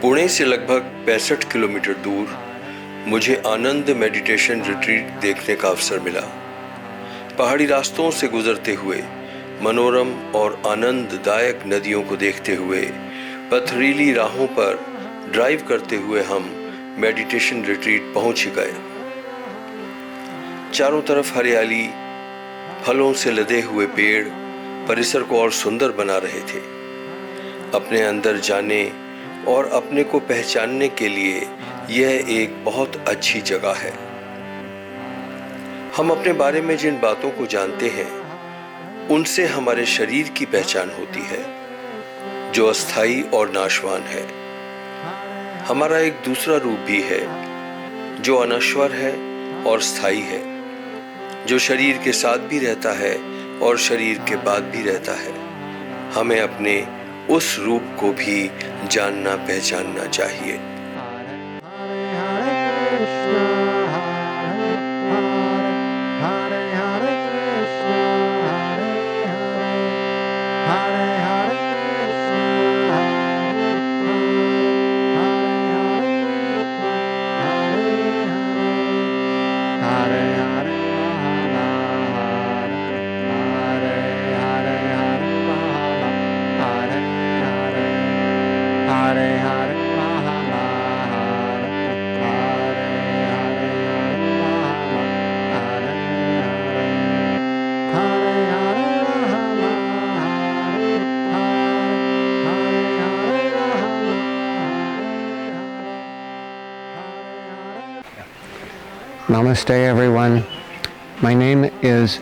पुणे से लगभग 65 किलोमीटर दूर मुझे आनंद मेडिटेशन रिट्रीट देखने का अवसर मिला। पहाड़ी रास्तों से गुजरते हुए, मनोरम और आनंददायक नदियों को देखते हुए, पथरीली राहों पर ड्राइव करते हुए हम मेडिटेशन रिट्रीट पहुंच गए। चारों तरफ हरियाली, फलों से लदे हुए पेड़ परिसर को और सुंदर बना रहे थे। अपने अंदर जाने और अपने को पहचानने के लिए यह एक बहुत अच्छी जगह है। हम अपने बारे में जिन बातों को जानते हैं, उनसे हमारे शरीर की पहचान होती है, जो अस्थायी और नाशवान है। हमारा एक दूसरा रूप भी है, जो अनश्वर है और स्थायी है, जो शरीर के साथ भी रहता है और शरीर के बाद भी रहता है। हमें अपने उस रूप को भी जानना पहचानना चाहिए। Namaste everyone. My name is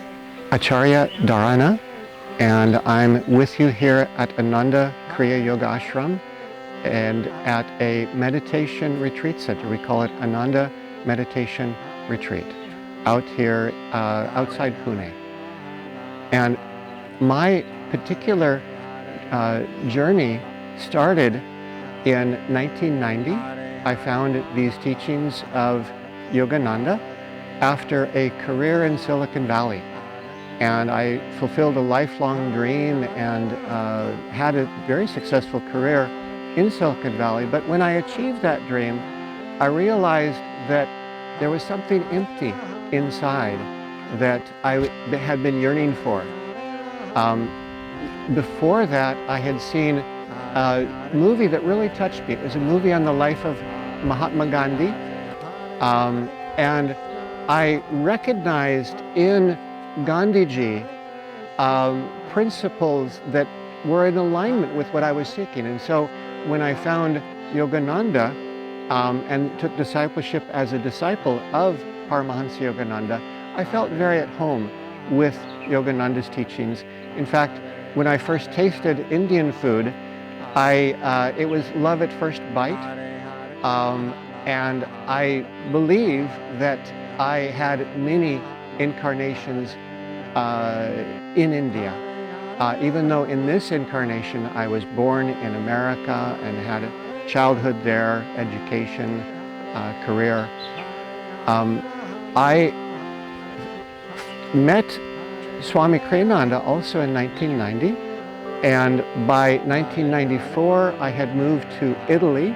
Acharya Dharana and I'm with you here at Ananda Kriya Yoga Ashram and at a meditation retreat center. We call it Ananda Meditation Retreat out here outside Pune. And my particular journey started in 1990. I found these teachings of Yogananda after a career in Silicon Valley, and I fulfilled a lifelong dream and had a very successful career in Silicon Valley. But when I achieved that dream, I realized that there was something empty inside that I had been yearning for. Before that, I had seen a movie that really touched me. It was a movie on the life of Mahatma Gandhi. And I recognized in Gandhiji principles that were in alignment with what I was seeking. And so when I found Yogananda and took discipleship as a disciple of Paramahansa Yogananda, I felt very at home with Yogananda's teachings. In fact, when I first tasted Indian food, it was love at first bite. And I believe that I had many incarnations in India. Even though in this incarnation I was born in America and had a childhood there, education, career. I met Swami Kriyananda also in 1990, and by 1994 I had moved to Italy.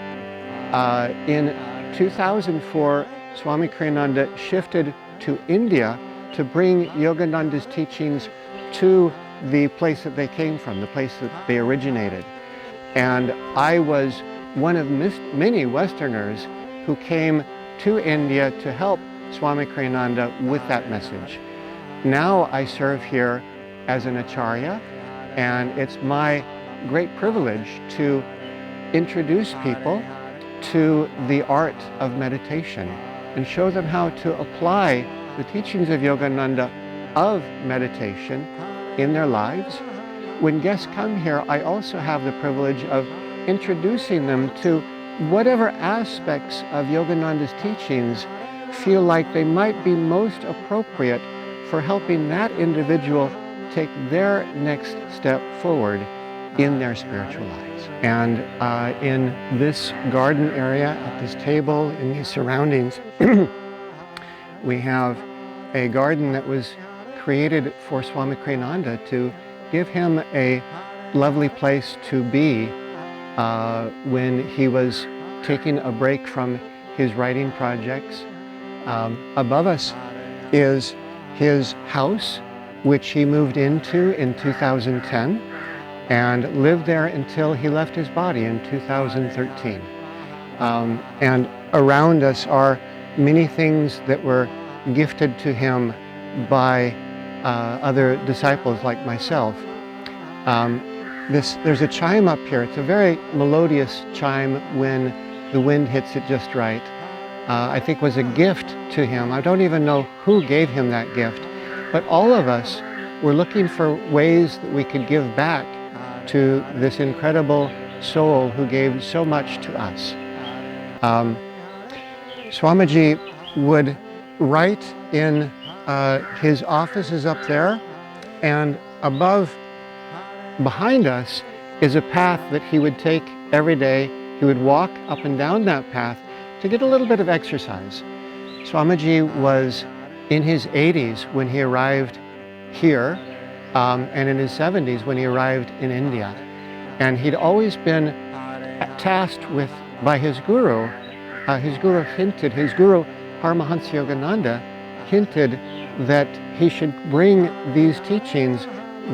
In 2004, Swami Kriyananda shifted to India to bring Yogananda's teachings to the place that they came from, the place that they originated. And I was one of many Westerners who came to India to help Swami Kriyananda with that message. Now I serve here as an Acharya, and it's my great privilege to introduce people to the art of meditation and show them how to apply the teachings of Yogananda of meditation in their lives. When guests come here, I also have the privilege of introducing them to whatever aspects of Yogananda's teachings feel like they might be most appropriate for helping that individual take their next step forward in their spiritual lives. And in this garden area, at this table, in these surroundings, we have a garden that was created for Swami Kriyananda to give him a lovely place to be when he was taking a break from his writing projects. Above us is his house, which he moved into in 2010 and lived there until he left his body in 2013. And around us are many things that were gifted to him by other disciples like myself. There's a chime up here. It's a very melodious chime when the wind hits it just right. I think was a gift to him. I don't even know who gave him that gift, but all of us were looking for ways that we could give back to this incredible soul who gave so much to us. Swamiji would write in his office is up there, and behind us is a path that he would take every day. He would walk up and down that path to get a little bit of exercise. Swamiji was in his 80s when he arrived here, and in his 70s when he arrived in India. And he'd always been tasked with, by his guru Paramahansa Yogananda hinted that he should bring these teachings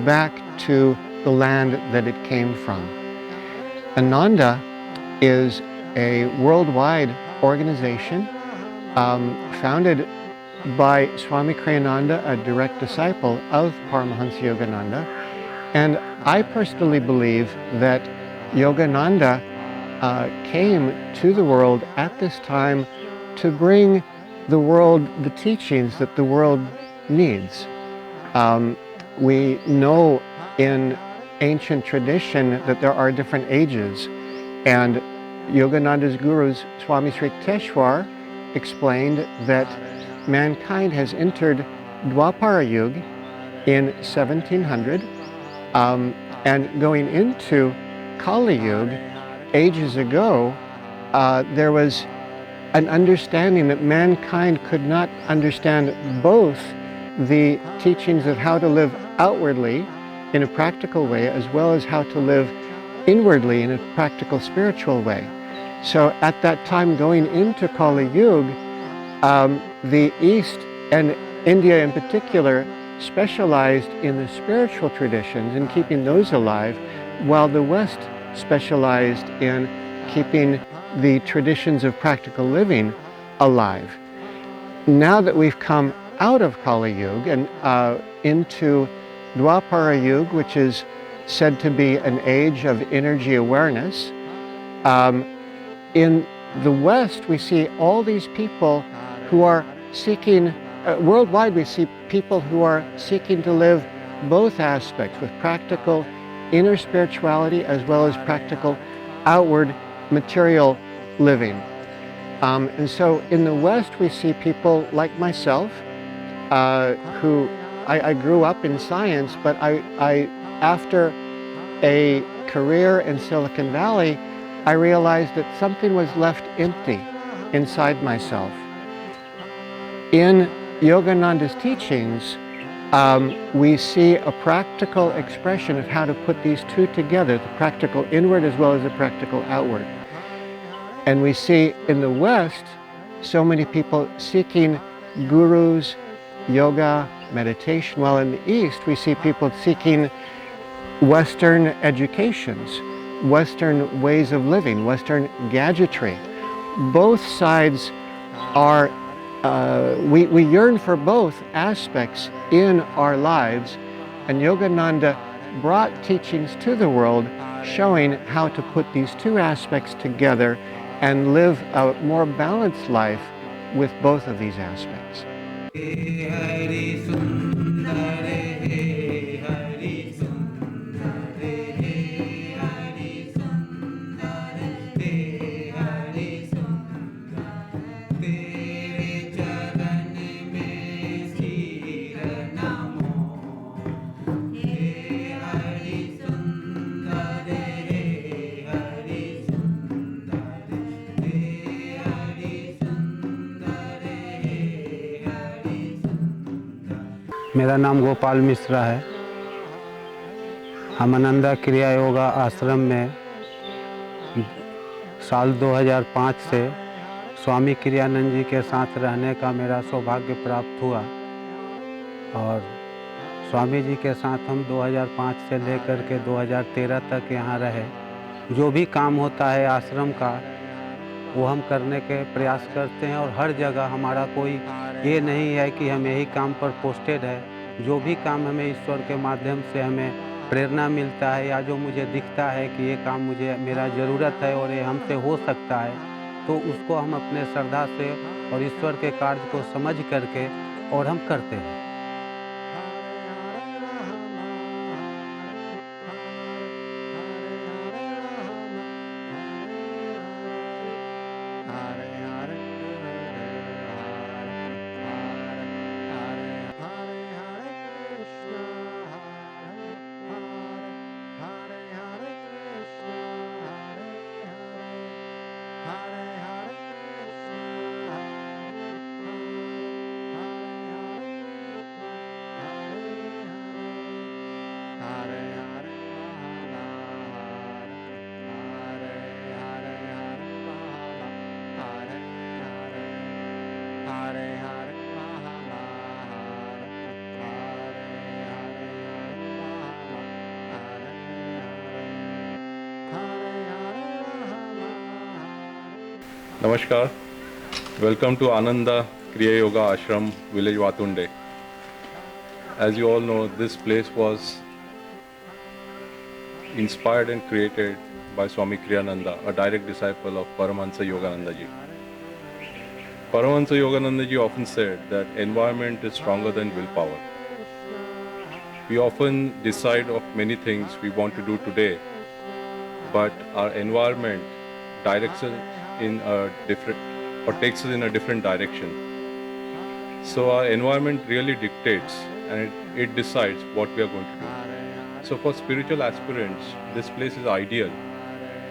back to the land that it came from. Ananda is a worldwide organization founded by Swami Kriyananda, a direct disciple of Paramahansa Yogananda. And I personally believe that Yogananda came to the world at this time to bring the world the teachings that the world needs. We know in ancient tradition that there are different ages, and Yogananda's gurus, Swami Sri Yukteswar, explained that mankind has entered Dwapara Yuga in 1700, and going into Kali Yuga ages ago, there was an understanding that mankind could not understand both the teachings of how to live outwardly in a practical way as well as how to live inwardly in a practical spiritual way. So at that time going into Kali Yuga, the East and India in particular specialized in the spiritual traditions and keeping those alive, while the West specialized in keeping the traditions of practical living alive. Now that we've come out of Kali Yuga and into Dwapara Yuga, which is said to be an age of energy awareness, in the West we see all these people who are seeking, worldwide we see people who are seeking to live both aspects with practical inner spirituality as well as practical outward material living. And so in the West we see people like myself who I grew up in science, but I after a career in Silicon Valley, I realized that something was left empty inside myself. In Yogananda's teachings, we see a practical expression of how to put these two together, the practical inward as well as the practical outward. And we see in the West so many people seeking gurus, yoga, meditation, while in the East we see people seeking Western educations, Western ways of living, Western gadgetry. Both sides are, we yearn for both aspects in our lives, and Yogananda brought teachings to the world showing how to put these two aspects together and live a more balanced life with both of these aspects. मेरा नाम गोपाल मिश्रा है। हम आनंदा क्रिया योगा आश्रम में साल 2005 से स्वामी क्रियानंद जी के साथ रहने का मेरा सौभाग्य प्राप्त हुआ और स्वामी जी के साथ हम 2005 से लेकर के 2013 तक यहाँ रहे। जो भी काम होता है आश्रम का वो हम करने के प्रयास करते हैं और हर जगह हमारा कोई ये नहीं है कि हम यही काम पर पोस्टेड है। जो भी काम हमें ईश्वर के माध्यम से हमें प्रेरणा मिलता है या जो मुझे दिखता है कि ये काम मुझे मेरा ज़रूरत है और ये हमसे हो सकता है, तो उसको हम अपने श्रद्धा से और ईश्वर के कार्य को समझ करके और हम करते हैं। Namaskar. Welcome to Ananda Kriya Yoga Ashram, village Watunde. As you all know, this place was inspired and created by Swami Kriyananda, a direct disciple of Paramahansa Yogananda ji. Paramahansa Yogananda ji often said that environment is stronger than willpower. We often decide of many things we want to do today, but our environment directs us in a different or takes us in a different direction. So our environment really dictates and it decides what we are going to do. So for spiritual aspirants, this place is ideal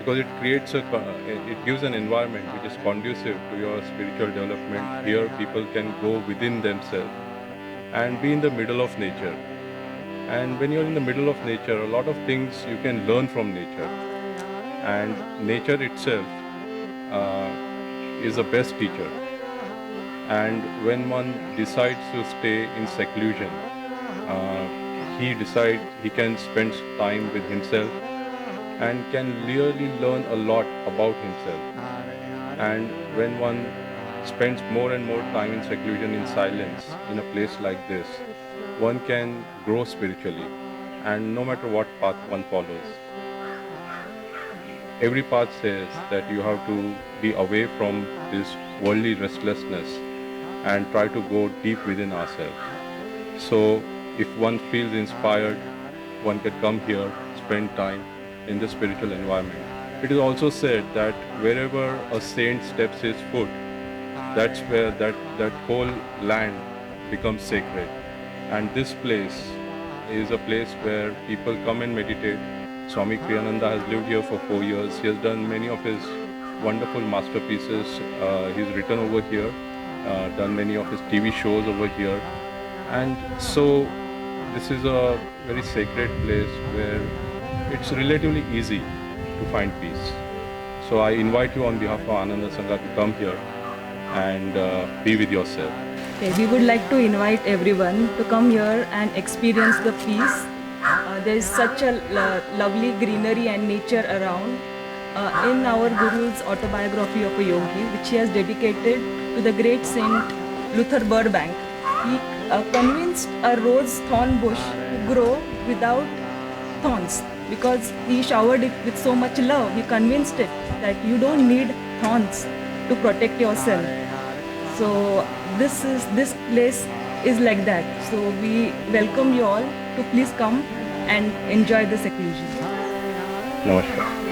because it creates it gives an environment which is conducive to your spiritual development. Here people can go within themselves and be in the middle of nature. And when you're in the middle of nature, a lot of things you can learn from nature. And nature itself is the best teacher. And when one decides to stay in seclusion, he decides he can spend time with himself and can really learn a lot about himself. And when one spends more and more time in seclusion, in silence, in a place like this, one can grow spiritually, and no matter what path one follows. Every path says that you have to be away from this worldly restlessness and try to go deep within ourselves. So if one feels inspired, one can come here, spend time in this spiritual environment. It is also said that wherever a saint steps his foot, that's where that whole land becomes sacred. And this place is a place where people come and meditate. Swami Kriyananda has lived here for 4 years. He has done many of his wonderful masterpieces. He's written over here, done many of his TV shows over here. And so this is a very sacred place where it's relatively easy to find peace. So I invite you on behalf of Ananda Sangha to come here and be with yourself. Okay, we would like to invite everyone to come here and experience the peace. There is such a lovely greenery and nature around. In our Guru's autobiography of a yogi, which he has dedicated to the great saint Luther Burbank, he convinced a rose thorn bush to grow without thorns because he showered it with so much love. He convinced it that you don't need thorns to protect yourself. So this place is like that. So we welcome you all to please come and enjoy the seclusion. Namaskar.